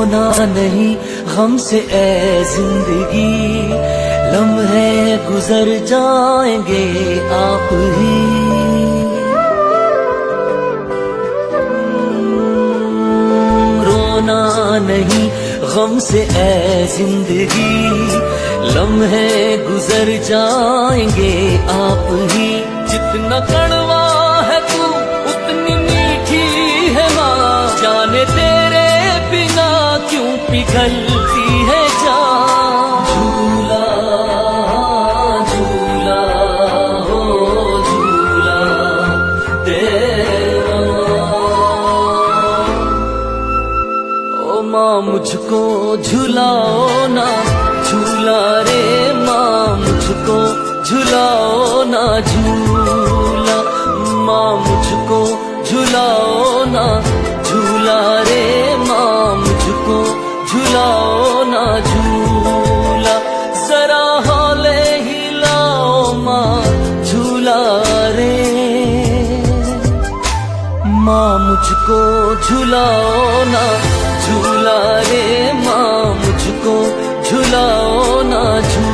रोना नहीं गम से ऐ जिंदगी, लम्हे गुजर जाएंगे आप ही। रोना नहीं गम से ऐ जिंदगी, लम्हे गुजर जाएंगे आप ही। जितना कड़वा है तू उतनी मीठी है माँ, जाने तेरे बिना क्यों पिघलती है जान। झूला झूला हो झूला तेरा, ओ माँ मुझको झुलाओ ना झूला रे माँ, मुझको झुलाओ ना झूला। माँ मुझको झुलाओ ना झूला रे माँ, मुझको झुलाओ ना झूला। जरा हौले हिलाओ माँ झूला रे माँ, मुझको झुलाओ ना झूला रे माँ, मुझको झुलाओ ना झूला।